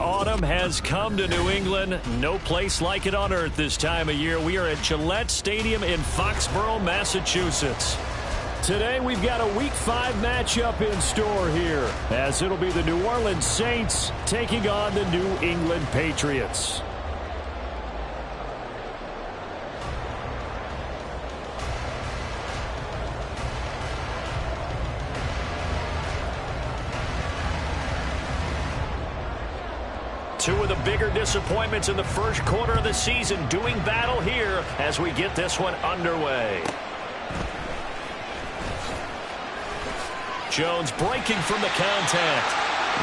autumn has come to New England. No place like it on earth this time of year. We are at Gillette Stadium in Foxborough, Massachusetts. Today we've got a Week 5 matchup in store here, as it'll be the New Orleans Saints taking on the New England Patriots. Two of the bigger disappointments in the first quarter of the season doing battle here as we get this one underway. Jones breaking from the contact.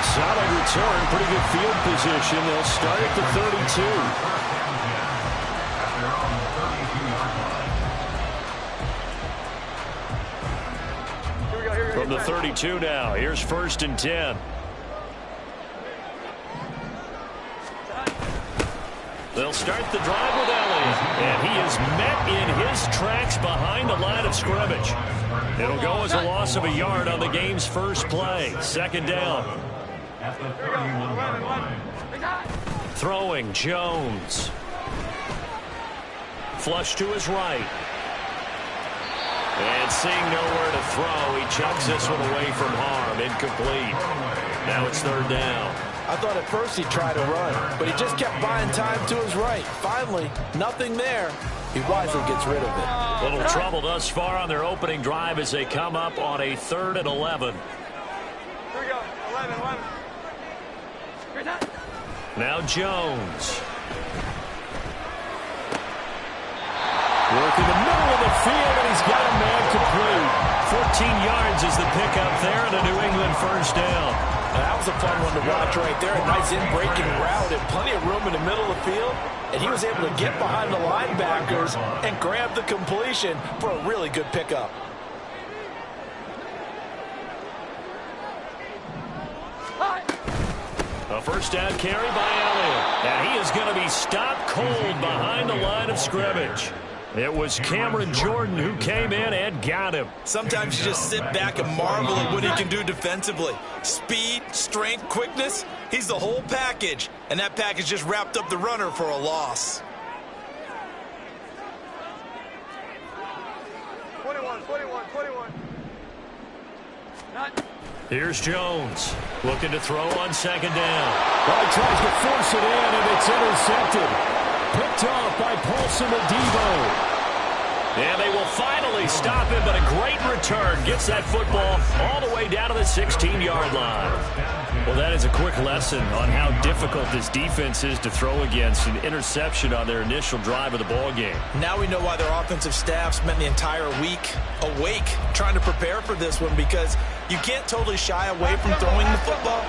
Solid return, pretty good field position. They'll start at the 32. From the 32 now, here's 1st and 10. They'll start the drive with Elliott, and he is met in his tracks behind the line of scrimmage. It'll go as a loss of a yard on the game's first play. 2nd down. Throwing, Jones. Flush to his right. And seeing nowhere to throw, he chucks this one away from harm. Incomplete. Now it's 3rd down. I thought at first he'd try to run, but he just kept buying time to his right. Finally, nothing there. He wisely gets rid of it. Little trouble thus far on their opening drive as they come up on a 3rd and 11. Here we go. 11. Now Jones. Working the middle of the field, and he's got a man complete. 14 yards is the pickup there, and a New England 1st down. That was a fun one to watch right there. A nice in-breaking route and plenty of room in the middle of the field. And he was able to get behind the linebackers and grab the completion for a really good pickup. A 1st down carry by Elliott. And he is going to be stopped cold behind the line of scrimmage. It was Cameron Jordan who came in and got him. Sometimes you just sit back and marvel at what he can do defensively. Speed, strength, quickness, he's the whole package. And that package just wrapped up the runner for a loss. 21. Here's Jones looking to throw on 2nd down. Well, he tries to force it in, and it's intercepted. Picked off by Paulson Adebo. And they will finally stop him, but a great return. Gets that football all the way down to the 16-yard line. Well, that is a quick lesson on how difficult this defense is to throw against. An interception on their initial drive of the ballgame. Now we know why their offensive staff spent the entire week awake trying to prepare for this one, because you can't totally shy away from throwing the football.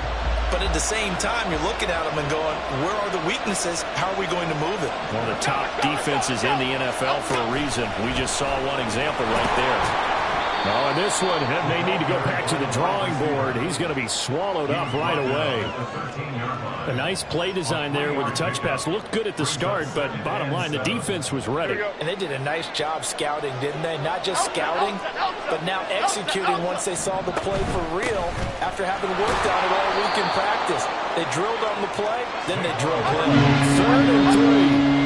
But at the same time, you're looking at them and going, where are the weaknesses? How are we going to move it? One of the top defenses in the NFL for a reason. We just saw one example right there. Oh, and this one, they need to go back to the drawing board. He's going to be swallowed up right away. A nice play design there with the touch pass. Looked good at the start, but bottom line, the defense was ready. And they did a nice job scouting, didn't they? Not just scouting, but now executing once they saw the play for real after having worked on it all week in practice. They drilled on the play, then they drilled him. 3rd and 3.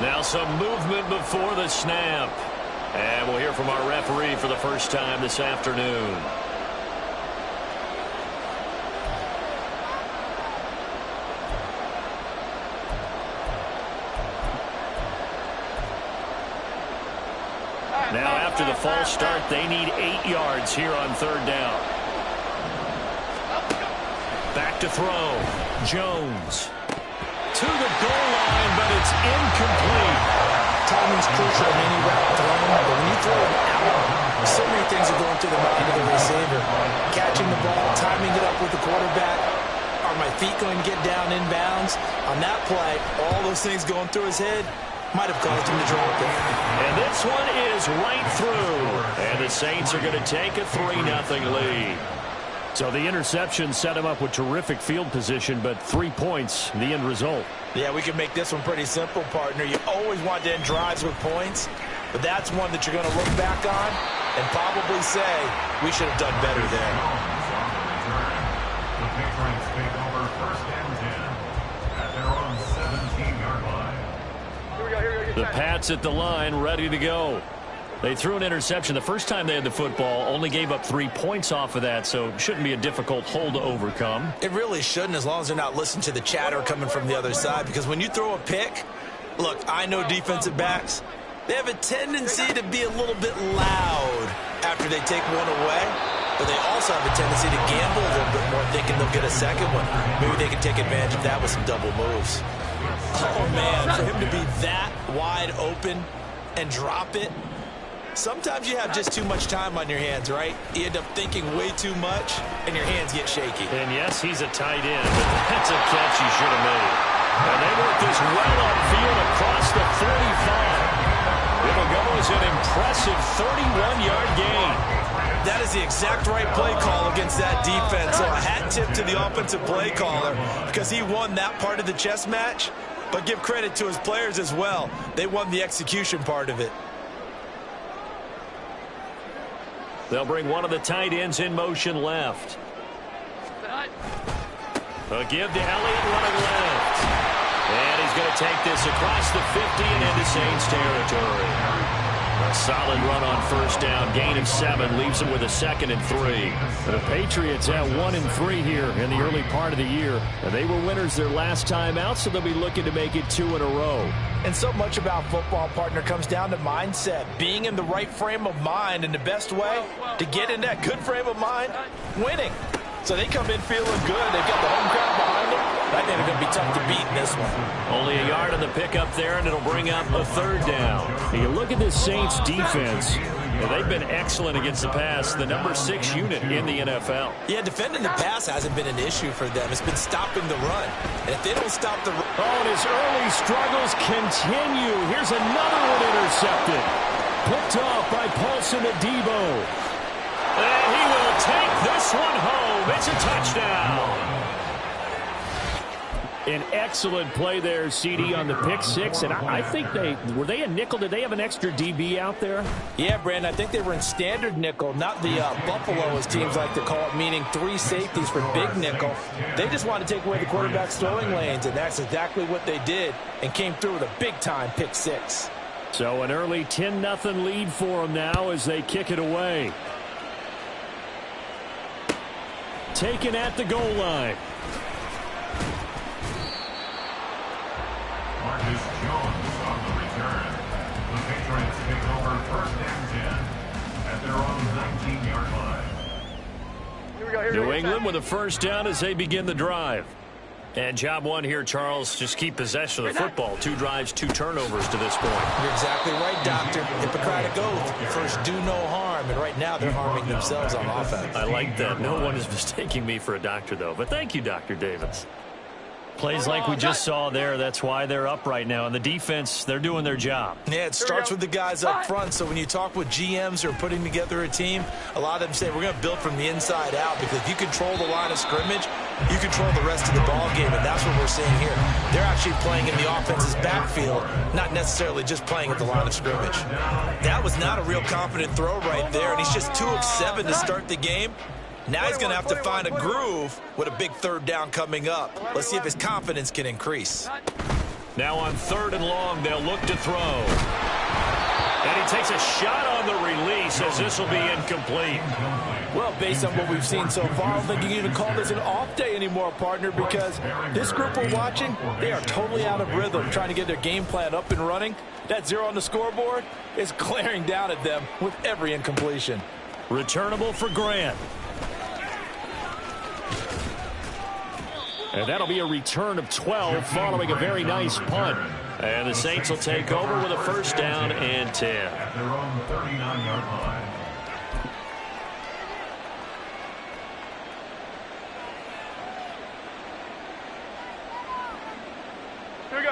Now some movement before the snap. And we'll hear from our referee for the first time this afternoon. Now after the false start, they need 8 yards here on 3rd down. Back to throw. Jones. To the goal line, but it's incomplete. Timing's crucial in any route thrown, but when you throw it out, so many things are going through the mind of the receiver. Catching the ball, timing it up with the quarterback. Are my feet going to get down in bounds? On that play, all those things going through his head might have caused him to drop it. And this one is right through. And the Saints are going to take a 3-0 lead. So the interception set him up with terrific field position, but 3 points, the end result. Yeah, we can make this one pretty simple, partner. You always want to end drives with points, but that's one that you're going to look back on and probably say, we should have done better there. The Patriots take over first and 10 at their own 17-yard line. Here we go. The Pats at the line, ready to go. They threw an interception the first time they had the football, only gave up 3 points off of that, so it shouldn't be a difficult hole to overcome. It really shouldn't, as long as they're not listening to the chatter coming from the other side, because when you throw a pick, look, I know defensive backs, they have a tendency to be a little bit loud after they take one away, but they also have a tendency to gamble a little bit more, thinking they'll get a second one. Maybe they can take advantage of that with some double moves. Oh, man, for him to be that wide open and drop it, sometimes you have just too much time on your hands, right? You end up thinking way too much, and your hands get shaky. And yes, he's a tight end, but that's a catch he should have made. And they work this well upfield across the 45. It'll go as an impressive 31-yard gain. That is the exact right play call against that defense. So a hat tip to the offensive play caller because he won that part of the chess match, but give credit to his players as well. They won the execution part of it. They'll bring one of the tight ends in motion left. A give to Elliott running left. And he's going to take this across the 50 and into Saints territory. A solid run on first down. Gain of 7 leaves him with a 2nd and 3. The Patriots at 1-3 here in the early part of the year. And they were winners their last time out, so they'll be looking to make it 2 in a row. And so much about football, partner, comes down to mindset. Being in the right frame of mind, and the best way to get in that good frame of mind, winning. So they come in feeling good. They've got the home crowd behind them. I think they're going to be tough to beat in this one. Only a yard on the pickup there, and it'll bring up a 3rd down. You look at this Saints defense. They've been excellent against the pass, the number 6 unit in the NFL. Yeah, defending the pass hasn't been an issue for them. It's been stopping the run. And if they don't stop the run... Oh, and his early struggles continue. Here's another one intercepted. Picked off by Paulson Adebo. And he will take this one home. It's a touchdown. An excellent play there, CD, on the pick 6. And I think were they a nickel? Did they have an extra DB out there? Yeah, Brandon, I think they were in standard nickel, not the Buffalo, as teams like to call it, meaning 3 safeties for big nickel. They just wanted to take away the quarterback's throwing lanes, and that's exactly what they did and came through with a big-time pick 6. So an early 10-0 lead for them now as they kick it away. Taken at the goal line. Marcus Jones on the return. The Patriots take over first and 10 at their own 19-yard line. Here we go. New England with a first down as they begin the drive. And job one here, Charles, just keep possession of the football. 2 drives, 2 turnovers to this point. You're exactly right, Doctor. Hippocratic oath. You first do no harm, and right now they're harming themselves on offense. I like that. No one is mistaking me for a doctor, though. But thank you, Dr. Davis. Plays like we just saw there, that's why they're up right now. And the defense, they're doing their job. Yeah, it starts with the guys up front. So when you talk with GMs who are putting together a team, a lot of them say we're going to build from the inside out, because if you control the line of scrimmage, you control the rest of the ball game, and that's what we're seeing here. They're actually playing in the offense's backfield, not necessarily just playing at the line of scrimmage. That was not a real confident throw right there, and he's just 2 of 7 to start the game. Now he's going to have to find a groove with a big 3rd down coming up. Let's see if his confidence can increase. Now on 3rd and long, they'll look to throw. And he takes a shot on the release as this will be incomplete. Well, based on what we've seen so far, I don't think you can even call this an off day anymore, partner, because this group we're watching, they are totally out of rhythm, trying to get their game plan up and running. That 0 on the scoreboard is glaring down at them with every incompletion. Returnable for Grant. And that'll be a return of 12 following a very nice punt. And the Saints will take over with a first down and 10. At their own 39-yard line.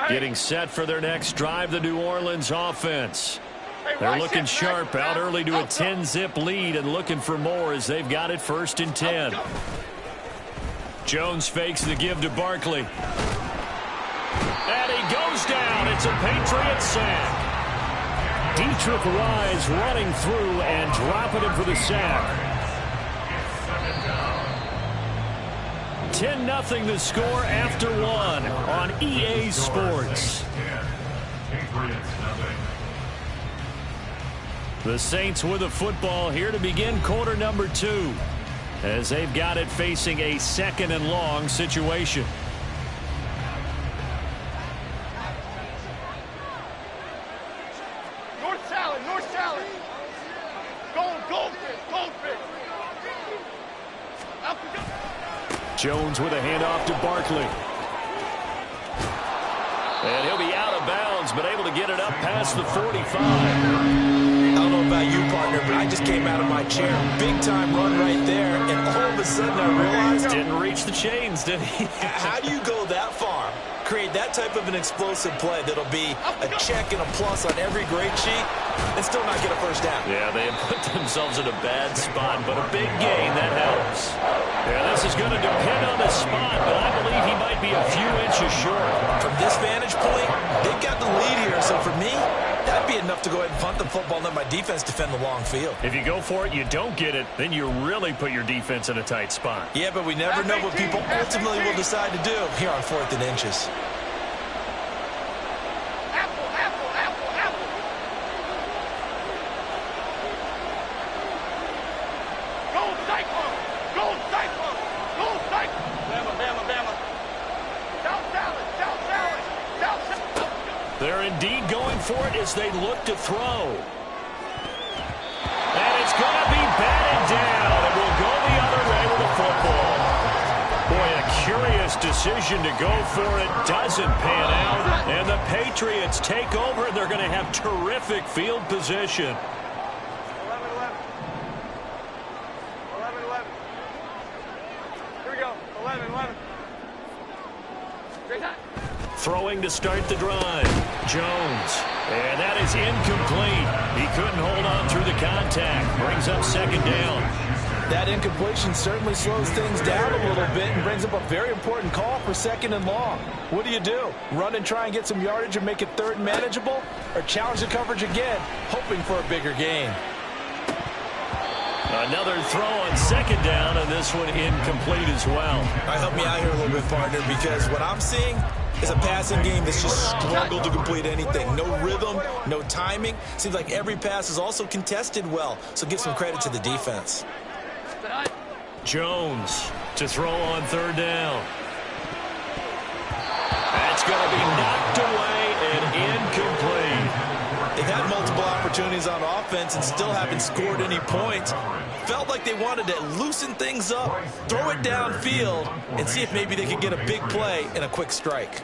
Getting set for their next drive, the New Orleans offense. They're looking sharp, out early to a 10-zip lead and looking for more as they've got it 1st and 10. Jones fakes the give to Barkley. And he goes down. It's a Patriots sack. Dietrich Wise running through and dropping him for the sack. 10-0 the score after 1 on EA Sports. The Saints with the football here to begin quarter number 2 as they've got it facing a 2nd and long situation. North salad, north salad. Goldfish. Jones with a handoff to Barkley. And he'll be out of bounds, but able to get it up past the 45. I don't know about you, partner, but I just came out of my chair. Big-time run right there, and all of a sudden I realized... Didn't reach the chains, did he? How do you go that far? Create that type of an explosive play that'll be a check and a plus on every grade sheet and still not get a first down. Yeah, they have put themselves in a bad spot, but a big gain, that helps. Yeah, this is going to depend on the spot, but I believe he might be a few inches short. From this vantage point, they've got the lead here, so for me, that'd be enough to go ahead and punt the football and let my defense defend the long field. If you go for it, you don't get it, then you really put your defense in a tight spot. Yeah, but we never know what people ultimately will decide to do here on 4th and inches. They're indeed going for it as they look to throw. And it's going to be batted down. It will go the other way with the football. Boy, a curious decision to go for it. Doesn't pan out. And the Patriots take over. They're going to have terrific field position. 11. Here we go. 11. Great time. Throwing to start the drive. Jones. And that is incomplete. He couldn't hold on through the contact. Brings up 2nd down. That incompletion certainly slows things down a little bit and brings up a very important call for 2nd and long. What do you do? Run and try and get some yardage and make it 3rd and manageable? Or challenge the coverage again, hoping for a bigger gain? Another throw on 2nd down, and this one incomplete as well. All right, help me out here a little bit, partner, because what I'm seeing is a passing game that's just struggled to complete anything. No rhythm, no timing. Seems like every pass is also contested well, so give some credit to the defense. Jones to throw on 3rd down. That's going to be knocked away and incomplete. They've had multiple opportunities on offense and still haven't scored any points. Felt like they wanted to loosen things up, throw it downfield, and see if maybe they could get a big play and a quick strike.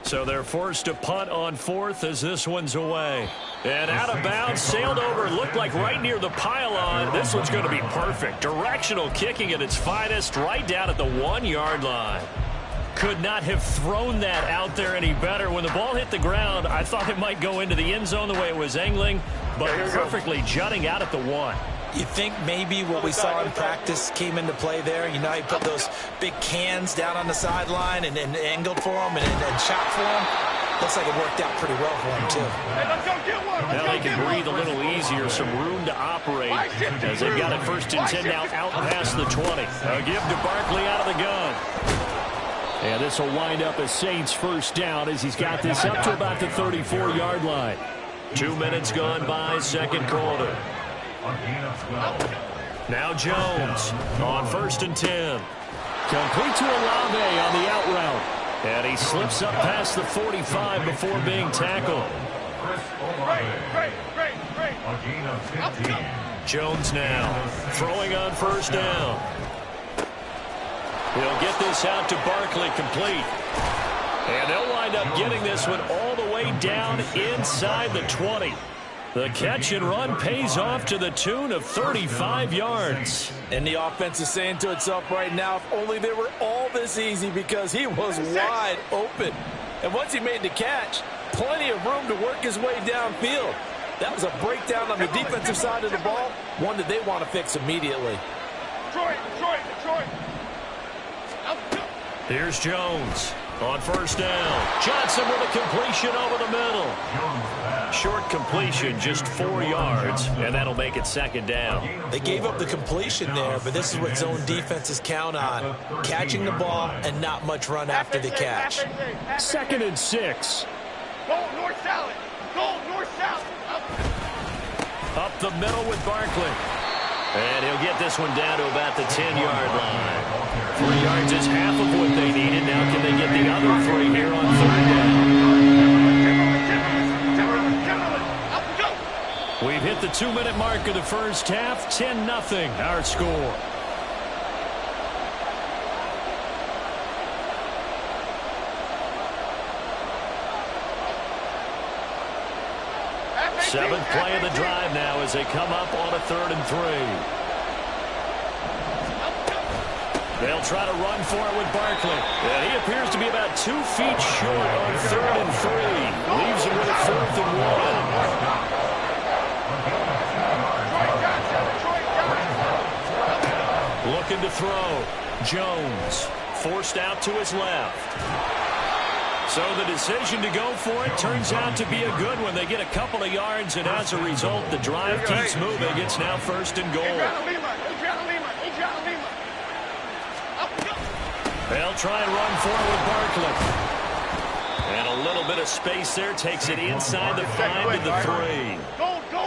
So they're forced to punt on 4th as this one's away. And out of bounds, sailed over, looked like right near the pylon. This one's going to be perfect. Directional kicking at its finest, right down at the 1-yard line. Could not have thrown that out there any better. When the ball hit the ground, I thought it might go into the end zone the way it was angling, but perfectly jutting out at the 1. You think maybe what we saw in practice came into play there? You know, he put those big cans down on the sideline and angled for them and shot for them. Looks like it worked out pretty well for him, too. Hey, let's go get one. Now they can breathe a little easier, some room to operate as they've got it 1st and 10 now out past the 20. A give to Barkley out of the gun. And this will wind up as Saints 1st down as he's got this up to about the 34-yard line. 2 minutes gone by, 2nd quarter. Now Jones on 1st and 10. Complete to Olave on the out route. And he slips up past the 45 before being tackled. Great. Jones now throwing on 1st down. He'll get this out to Barkley, complete. And they'll wind up getting this one all the way down inside the 20. The catch and run pays off to the tune of 35 yards. And the offense is saying to itself right now, if only they were all this easy, because he was wide open. And once he made the catch, plenty of room to work his way downfield. That was a breakdown on the defensive side of the ball, one that they want to fix immediately. Detroit. Here's Jones on first down. Johnson with a completion over the middle. Short completion, just 4 yards, and that'll make it second down. They gave up the completion there, but this is what zone defenses count on. Catching the ball and not much run after the catch. 2nd and 6. Go north-south. Up the middle with Barkley. And he'll get this one down to about the 10-yard line. 3 yards is half of what they needed. Now can they get the other 3 here on 3rd down? We've hit the 2-minute mark of the first half. 10-0 our score. Seventh play of the drive now as they come up on a 3rd and 3. They'll try to run for it with Barkley. And he appears to be about 2 feet short on 3rd and 3. Leaves him with a 4th and 1. Looking to throw. Jones forced out to his left. So the decision to go for it turns out to be a good one. They get a couple of yards, and as a result, the drive keeps moving. It's now 1st and goal. They'll try and run for it with Barkley. And a little bit of space there takes it inside the 5 to the 3.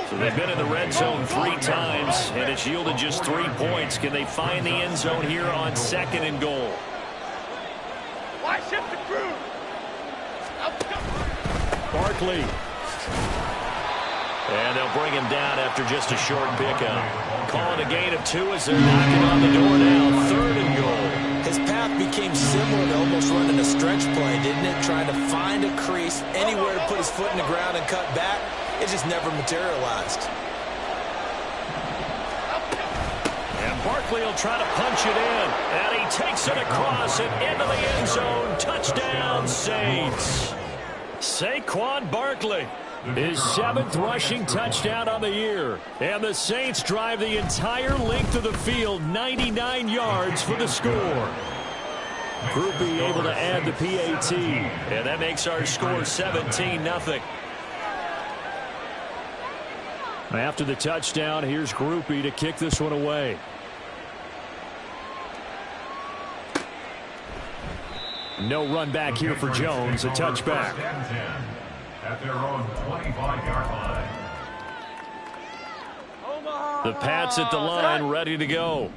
So they've been in the red zone 3 times, and it's yielded just 3 points. Can they find the end zone here on 2nd and goal? Why shift the crew? Barkley. And they'll bring him down after just a short pickup. Calling a gain of 2 as they're knocking on the door now. 3rd and goal. His path became similar to almost running a stretch play, didn't it? Trying to find a crease, anywhere to put his foot in the ground and cut back. It just never materialized. And Barkley will try to punch it in. And he takes it across and into the end zone. Touchdown, Saints. Saquon Barkley, his 7th rushing touchdown on the year. And the Saints drive the entire length of the field, 99 yards for the score. Groupie able to add the PAT. And that makes our score 17-0. After the touchdown, here's Groupie to kick this one away. No run back here for Jones. A touchback. At their own 25-yard line. The Pats at the line, ready to go.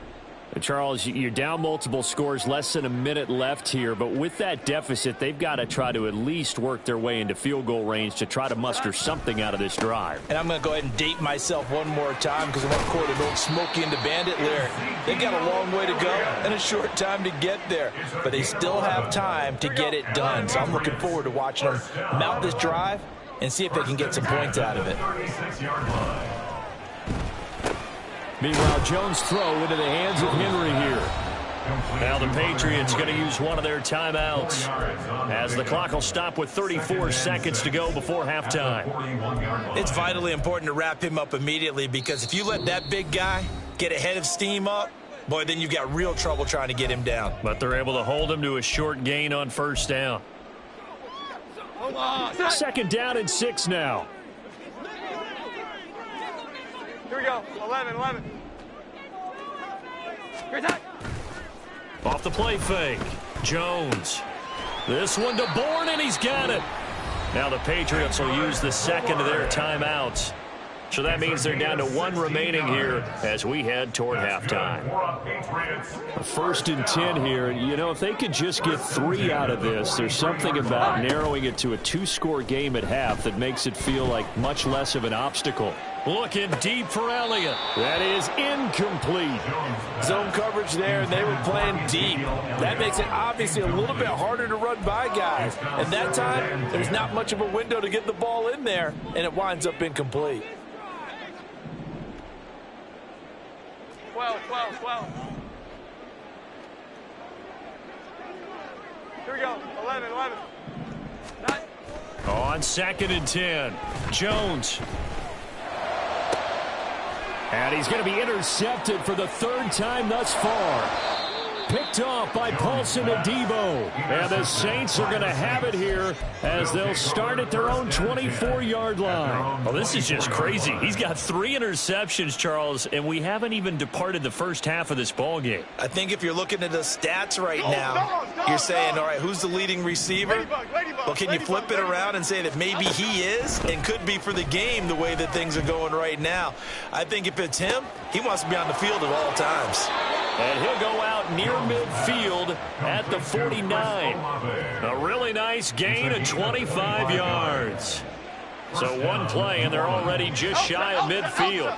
Charles, you're down multiple scores, less than a minute left here, but with that deficit, they've got to try to at least work their way into field goal range to try to muster something out of this drive. And I'm going to go ahead and date myself one more time because I want to quote an old Smokey and the Bandit lyric. They've got a long way to go and a short time to get there, but they still have time to get it done. So I'm looking forward to watching them mount this drive and see if they can get some points out of it. Meanwhile, Jones' throw into the hands of Henry here. Now the Patriots going to use one of their timeouts as the clock will stop with 34 seconds to go before halftime. It's vitally important to wrap him up immediately because if you let that big guy get a head of steam up, boy, then you've got real trouble trying to get him down. But they're able to hold him to a short gain on 1st down. 2nd down and 6 now. Here we go. 11. Great time. Off the play fake. Jones. This one to Bourne, and he's got it. Now the Patriots will use the 2nd of their timeouts. So that means they're down to 1 remaining here as we head toward halftime. 1st and 10 here. You know, if they could just get 3 out of this, there's something about narrowing it to a 2-score game at half that makes it feel like much less of an obstacle. Looking deep for Elliott. That is incomplete. Zone coverage there, and they were playing deep. That makes it obviously a little bit harder to run by guys. And that time, there's not much of a window to get the ball in there, and it winds up incomplete. 12. Here we go. 11. On 2nd and 10, Jones. And he's going to be intercepted for the 3rd time thus far. Picked off by Paulson Adebo. And the Saints are going to have it here as they'll start at their own 24-yard line. Well, this is just crazy. He's got 3 interceptions, Charles, and we haven't even departed the first half of this ball game. I think if you're looking at the stats right now, you're saying, all right, who's the leading receiver? Well, can you flip it around and say that maybe he is and could be for the game the way that things are going right now? I think if it's him, he wants to be on the field at all times. And he'll go out near midfield at the 49. A really nice gain of 25 yards. So one play, and they're already just shy of midfield.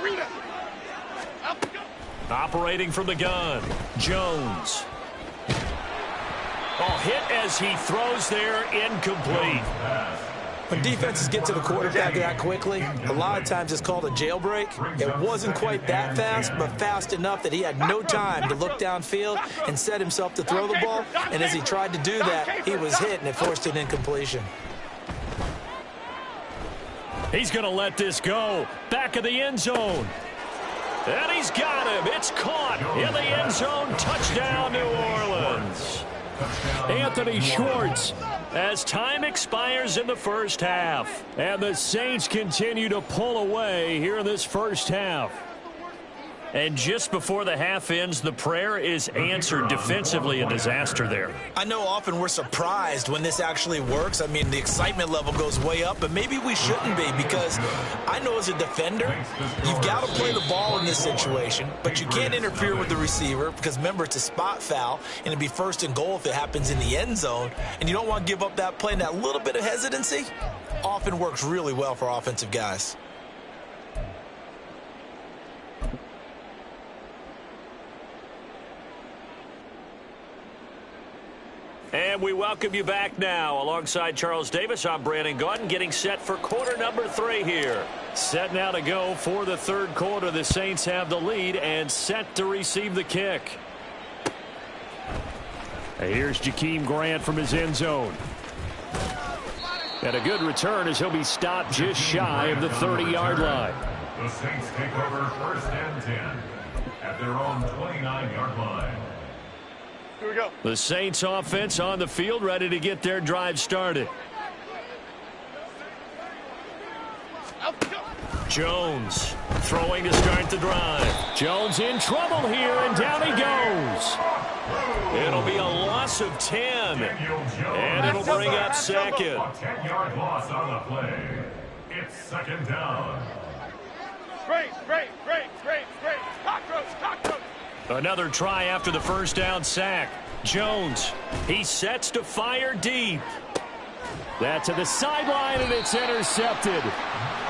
Rita. Operating from the gun, Jones. Oh, hit as he throws there, incomplete. When defenses get to the quarterback that quickly, a lot of times it's called a jailbreak. It wasn't quite that fast, but fast enough that he had no time to look downfield and set himself to throw the ball. And as he tried to do that, he was hit, and it forced an incompletion. He's going to let this go. Back of the end zone. And he's got him. It's caught in the end zone. Touchdown, New Orleans. Anthony Schwartz, as time expires in the first half. And the Saints continue to pull away here in this first half. And just before the half ends, the prayer is answered defensively. A disaster there. I know often we're surprised when this actually works. I mean, the excitement level goes way up, but maybe we shouldn't be, because I know as a defender, you've got to play the ball in this situation, but you can't interfere with the receiver because, remember, it's a spot foul, and it'd be 1st and goal if it happens in the end zone, and you don't want to give up that play, and that little bit of hesitancy often works really well for offensive guys. And we welcome you back now. Alongside Charles Davis, I'm Brandon Gaudin, getting set for quarter number 3 here. Set now to go for the 3rd quarter. The Saints have the lead and set to receive the kick. Here's Jakeem Grant from his end zone. And a good return as he'll be stopped just shy of the 30-yard line. The Saints take over 1st and 10 at their own 29-yard line. Here we go. The Saints offense on the field, ready to get their drive started. Jones throwing to start the drive. Jones in trouble here, and down he goes. It'll be a loss of 10, and it'll bring up 2nd. A 10-yard loss on the play. It's 2nd down. Great. Cockroach. Another try after the first down sack. Jones, he sets to fire deep. That's to the sideline, and it's intercepted.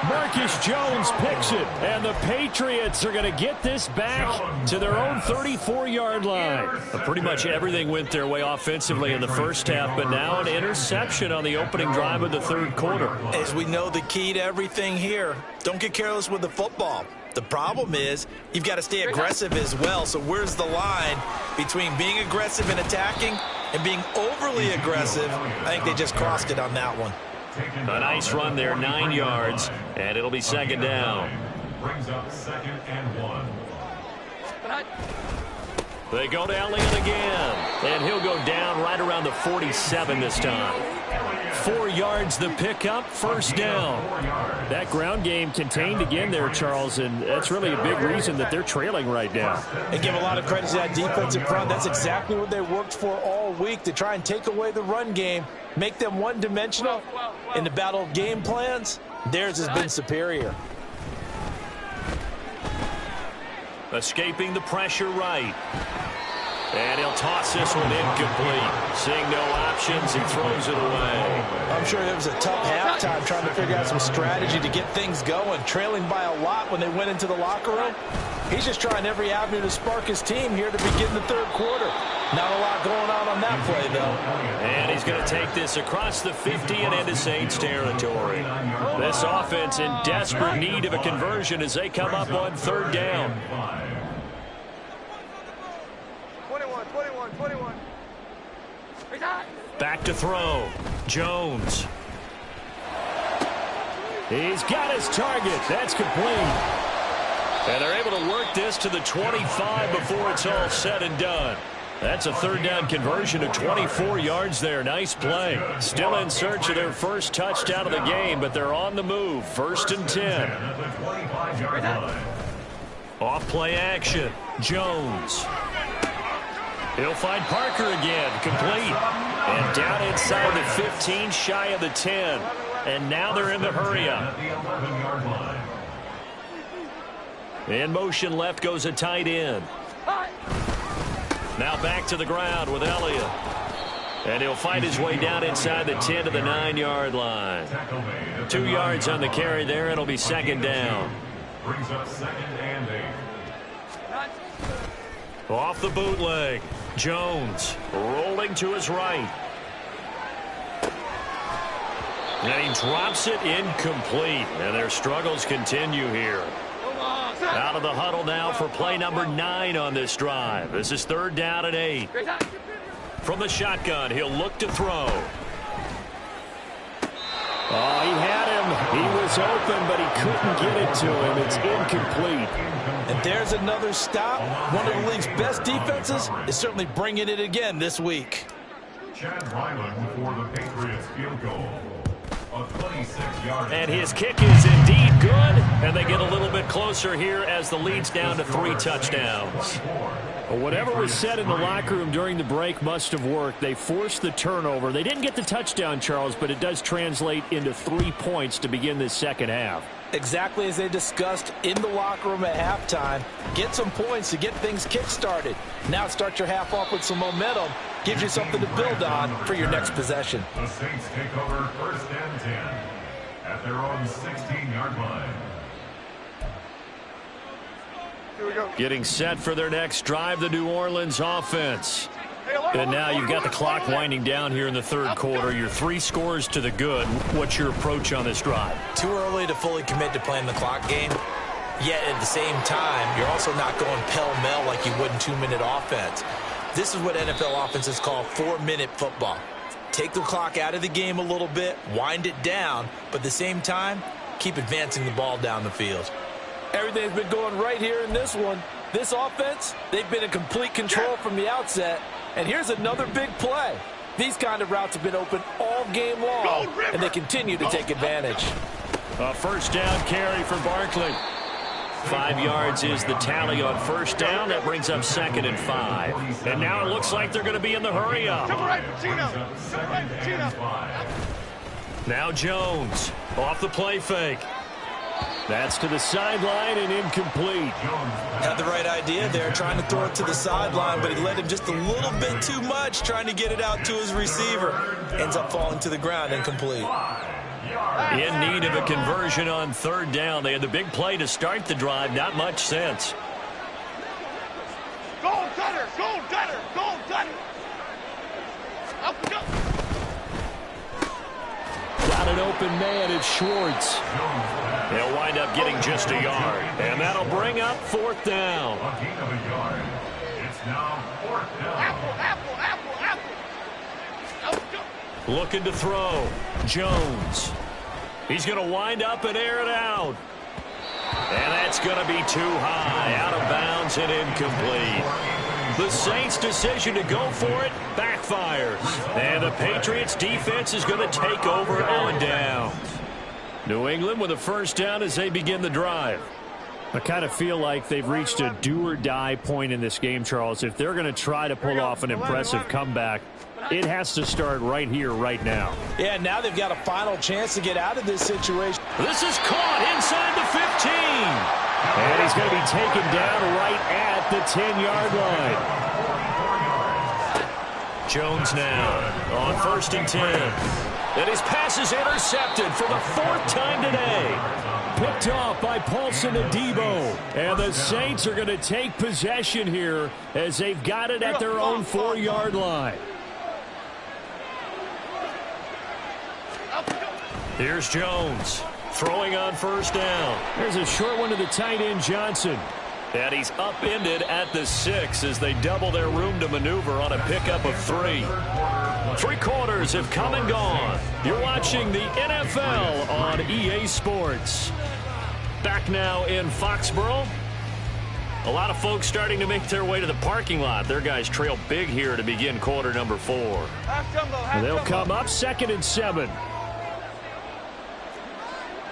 Marcus Jones picks it, and the Patriots are going to get this back to their own 34-yard line. Pretty much everything went their way offensively in the first half, but now an interception on the opening drive of the 3rd quarter. As we know, the key to everything here, don't get careless with the football. The problem is you've got to stay aggressive as well. So where's the line between being aggressive and attacking and being overly aggressive? I think they just crossed it on that one. A nice run there, 9 yards, and it'll be 2nd down. Brings up 2nd and 1. They go to Elliott again, and he'll go down right around the 47 this time. 4 yards the pickup, 1st down. That ground game contained again there, Charles, and that's really a big reason that they're trailing right now. And give a lot of credit to that defensive front. That's exactly what they worked for all week, to try and take away the run game, make them one-dimensional. In the battle of game plans, theirs has been superior. Escaping the pressure right. And he'll toss this one incomplete. Seeing no options, he throws it away. I'm sure it was a tough halftime trying to figure out some strategy to get things going, trailing by a lot when they went into the locker room. He's just trying every avenue to spark his team here to begin the 3rd quarter. Not a lot going on that play, though. And he's going to take this across the 50 and into Saints territory. This offense in desperate need of a conversion as they come up on 3rd down. 21. Back to throw. Jones. He's got his target. That's complete. And they're able to work this to the 25 before it's all said and done. That's a third down conversion of 24 yards there. Nice play. Still in search of their first touchdown of the game, but they're on the move. 1st and 10. Off play action. Jones. He'll find Parker again. Complete. And down inside the 15, shy of the 10. And now they're in the hurry-up. In motion left goes a tight end. Now back to the ground with Elliott. And he'll fight his way down inside the 10 to the 9-yard line. 2 yards on the carry there, and it'll be 2nd down. Brings up 2nd and 8. Off the bootleg. Jones rolling to his right. And he drops it incomplete. And their struggles continue here. Out of the huddle now for play number 9 on this drive. This is 3rd down and 8. From the shotgun, he'll look to throw. Oh, he had him. He was open, but he couldn't get it to him. It's incomplete. And there's another stop. One of the league's best defenses is certainly bringing it again this week. Chad Ryland for the Patriots field goal. And his kick is indeed good, and they get a little bit closer here as the lead's down to 3 touchdowns. Well, whatever was said in the locker room during the break must have worked. They forced the turnover. They didn't get the touchdown, Charles, but it does translate into 3 points to begin this second half. Exactly as they discussed in the locker room at halftime. Get some points to get things kick-started. Now start your half off with some momentum. Gives you something to build on for your next possession. The Saints take over 1st and 10 at their own 16-yard line. Here we go. Getting set for their next drive, the New Orleans offense. And now you've got the clock winding down here in the 3rd quarter. You're 3 scores to the good. What's your approach on this drive? Too early to fully commit to playing the clock game. Yet at the same time, you're also not going pell-mell like you would in 2-minute offense. This is what NFL offenses call 4-minute football. Take the clock out of the game a little bit, wind it down, but at the same time, keep advancing the ball down the field. Everything's been going right here in this one. This offense, they've been in complete control from the outset. And here's another big play. These kind of routes have been open all game long, and they continue to take advantage. A 1st down carry for Barkley. 5 yards is the tally on 1st down. That brings up 2nd and 5. And now it looks like they're going to be in the hurry-up. Now Jones off the play fake. That's to the sideline and incomplete. Had the right idea there, trying to throw it to the sideline, but he led him just a little bit too much, trying to get it out to his receiver. Ends up falling to the ground, incomplete. In need of a conversion on 3rd down. They had the big play to start the drive. Not much sense. Go, Gunner! Go, Gunner! Go, Gunner! Up, go! Got an open man. It's Schwartz. They'll wind up getting just a yard. And that'll bring up 4th down. It's now 4th down. Apple! Looking to throw. Jones. He's going to wind up and air it out. And that's going to be too high. Out of bounds and incomplete. The Saints' decision to go for it backfires. And the Patriots' defense is going to take over on downs. New England with a 1st down as they begin the drive. I kind of feel like they've reached a do-or-die point in this game, Charles. If they're going to try to pull off an impressive comeback, it has to start right here, right now. Yeah, now they've got a final chance to get out of this situation. This is caught inside the 15. And he's going to be taken down right at the 10-yard line. Jones now on 1st and 10. And his pass is intercepted for the 4th time today. Picked off by Paulson Adebo. And the Saints are going to take possession here as they've got it at their own 4-yard line. Here's Jones throwing on 1st down. There's a short one to the tight end, Johnson. And he's upended at the 6 as they double their room to maneuver on a pickup of 3. 3 quarters have come and gone. You're watching the NFL on EA Sports. Back now in Foxborough. A lot of folks starting to make their way to the parking lot. Their guys trail big here to begin quarter number 4. Half They'll come up 2nd and 7.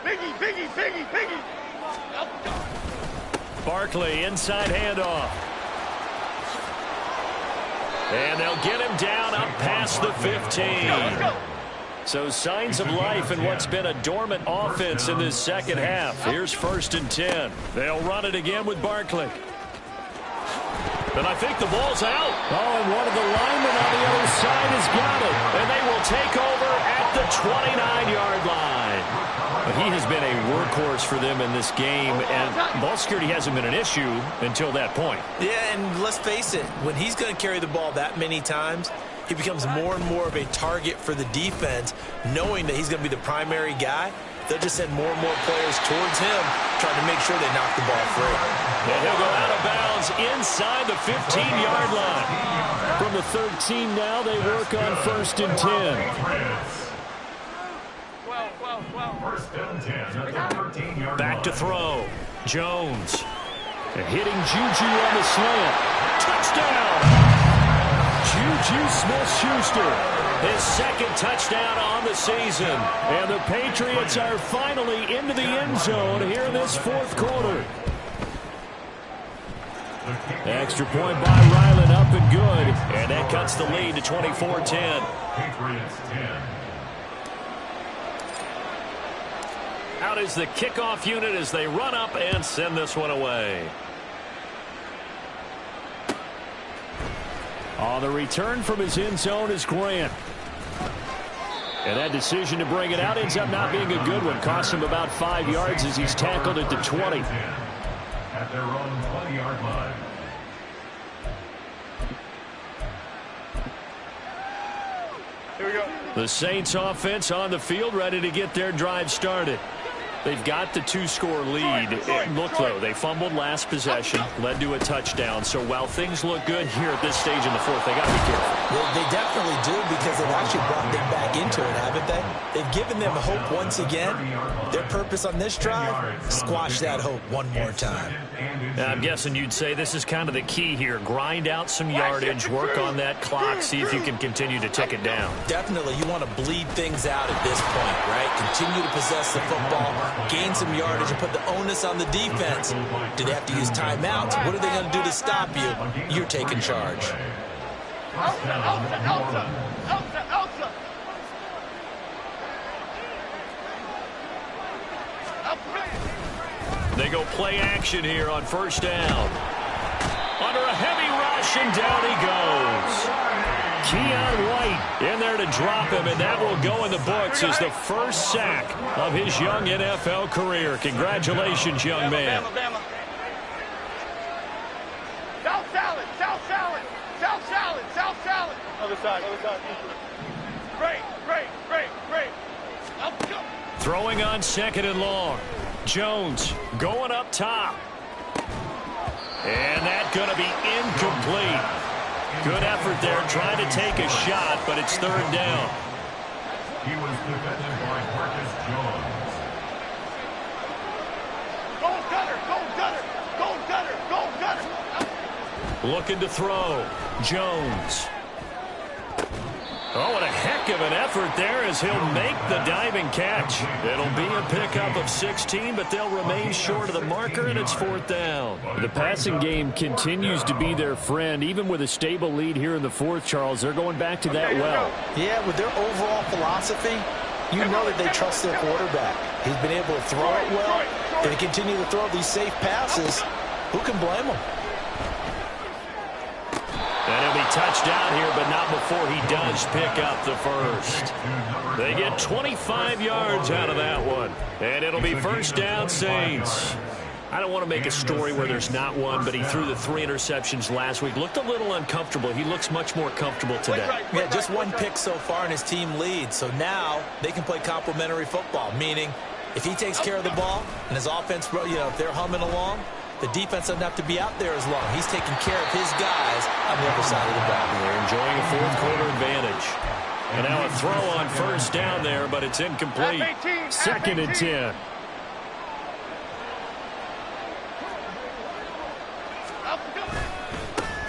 Biggie. Barkley, inside handoff. And they'll get him down up past the 15. So signs of life in what's been a dormant offense in this second half. Here's 1st and 10. They'll run it again with Barkley. And I think the ball's out. Oh, and one of the linemen on the other side has got it. And they will take over at the 29-yard line. But he has been a workhorse for them in this game, and ball security hasn't been an issue until that point. Yeah, and let's face it, when he's going to carry the ball that many times, he becomes more and more of a target for the defense, knowing that he's going to be the primary guy. They'll just send more and more players towards him, trying to make sure they knock the ball free. And he'll go out of bounds inside the 15-yard line. From the 13 now, they work on 1st and 10. Back to throw. Jones. And hitting Juju on the slant. Touchdown! Juju Smith-Schuster. His 2nd touchdown on the season. And the Patriots are finally into the end zone here in this 4th quarter. Extra point by Ryland, up and good. And that cuts the lead to 24-10. Patriots 10. Out is the kickoff unit as they run up and send this one away. On the return from his end zone is Grant. And that decision to bring it out ends up not being a good one. Cost him about 5 yards as he's tackled at the 20. At their own 20-yard line. Here we go. The Saints offense on the field, ready to get their drive started. They've got the 2-score lead. Look, though, they fumbled last possession, led to a touchdown. So while things look good here at this stage in the 4th, they got to be careful. They definitely do, because they've actually brought them back into it, haven't they? They've given them hope once again. Their purpose on this drive, squash that hope one more time. I'm guessing you'd say this is kind of the key here. Grind out some yardage, work on that clock, see if you can continue to tick it down. Definitely, you want to bleed things out at this point, right? Continue to possess the football, gain some yardage, and put the onus on the defense. Do they have to use timeouts? What are they going to do to stop you? You're taking charge. Elsa. They go play action here on 1st down. Under a heavy rush, and down he goes. Keon White in there to drop him, and that will go in the books as the first sack of his young NFL career. Congratulations, young man. South salad. Other side. Great. Throwing on 2nd and long. Jones going up top. And that's going to be incomplete. Good effort there trying to take a shot, but it's 3rd down. He was defended by Marcus Jones. Go, Gunner. Looking to throw. Jones. Oh, what a heck of an effort there as he'll make the diving catch. It'll be a pickup of 16, but they'll remain short of the marker, and it's 4th down. The passing game continues to be their friend. Even with a stable lead here in the 4th, Charles, they're going back to that well. Yeah, with their overall philosophy, you know that they trust their quarterback. He's been able to throw it well. If they continue to throw these safe passes, who can blame them? And he'll be touched down here, but not before he does pick up the first. They get 25 yards out of that one. And it'll be 1st down, Saints. I don't want to make a story where there's not one, but he threw the 3 interceptions last week. Looked a little uncomfortable. He looks much more comfortable today. Yeah, just 1 pick so far, and his team leads. So now they can play complementary football, meaning if he takes care of the ball and his offense, if they're humming along, The defense doesn't have to be out there as long. He's taking care of his guys on the other side of the ball. They're enjoying a fourth quarter advantage. And now a throw on first down there, but it's incomplete. Second and 10.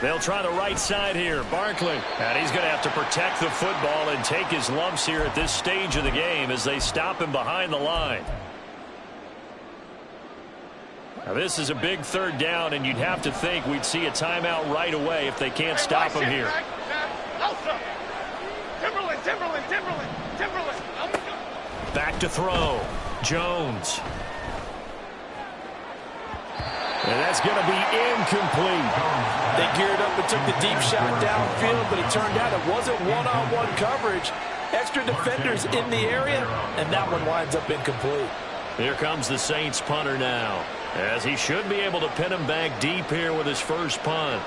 They'll try the right side here. Barkley. And he's going to have to protect the football and take his lumps here at this stage of the game as they stop him behind the line. Now this is a big third down, and you'd have to think we'd see a timeout right away if they can't stop him here. Back to throw. Jones. And that's going to be incomplete. They geared up and took the deep shot downfield, but it turned out it wasn't one-on-one coverage. Extra defenders in the area, and that one winds up incomplete. Here comes the Saints punter now, as he should be able to pin him back deep here with his first punt.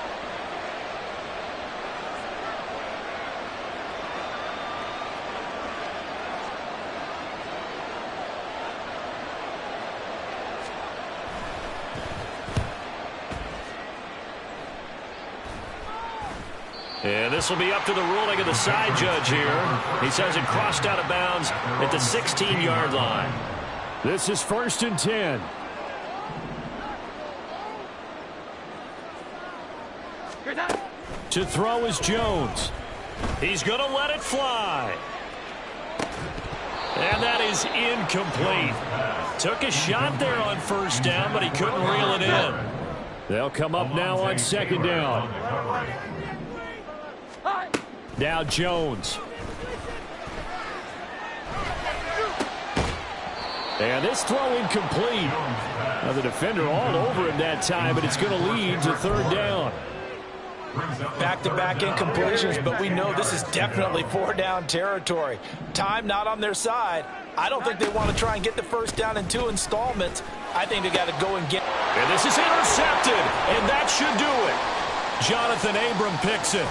And this will be up to the ruling of the side judge here. He says it crossed out of bounds at the 16-yard line. This is first and 10. To throw is Jones. He's going to let it fly. And that is incomplete. Took a shot there on first down, but he couldn't reel it in. They'll come up now on second down. Now Jones. And this throw incomplete. Now the defender all over him that time, but it's going to lead to third down. Back-to-back incompletions, but we know this is definitely four-down territory. Time not on their side. I don't think they want to try and get the first down in 2 installments. I think they got to go and get. And this is intercepted, and that should do it. Jonathan Abram picks it.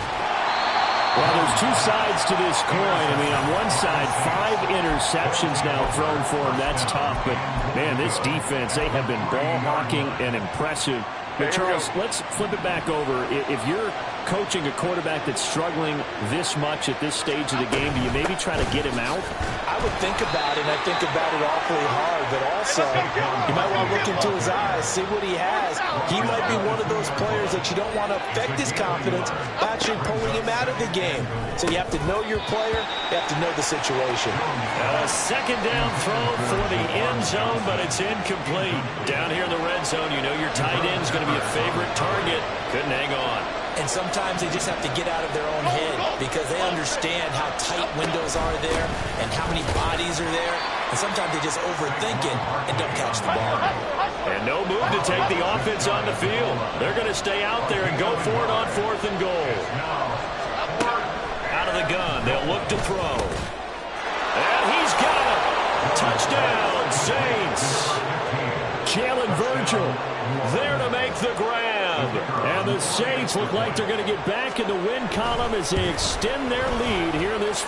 Well, there's two sides to this coin. I mean, on one side, 5 interceptions now thrown for him. That's tough. But, man, this defense, they have been ball hawking and impressive. But, Charles, let's flip it back over. If you're coaching a quarterback that's struggling this much at this stage of the game, do you maybe try to get him out? I would think about it, and I think about it awfully hard. But also, you might want to look into his eyes, see what he has. He might be one of those players that you don't want to affect his confidence by actually pulling him out of the game. So you have to know your player. You have to know the situation. A second down throw for the end zone, but it's incomplete. Down here in the red zone, you know your tight end is going to be a favorite target. Couldn't hang on. And sometimes they just have to get out of their own head because they understand how tight windows are there and how many bodies are there. And sometimes they just overthink it and don't catch the ball. And no move to take the offense on the field. They're going to stay out there and go for it on 4th and goal. Out of the gun, they'll look to throw. And he's got it. Touchdown, Saints. Jalen Virgil there to make the grab. And the Saints look like they're going to get back in the win column as they extend their lead here in this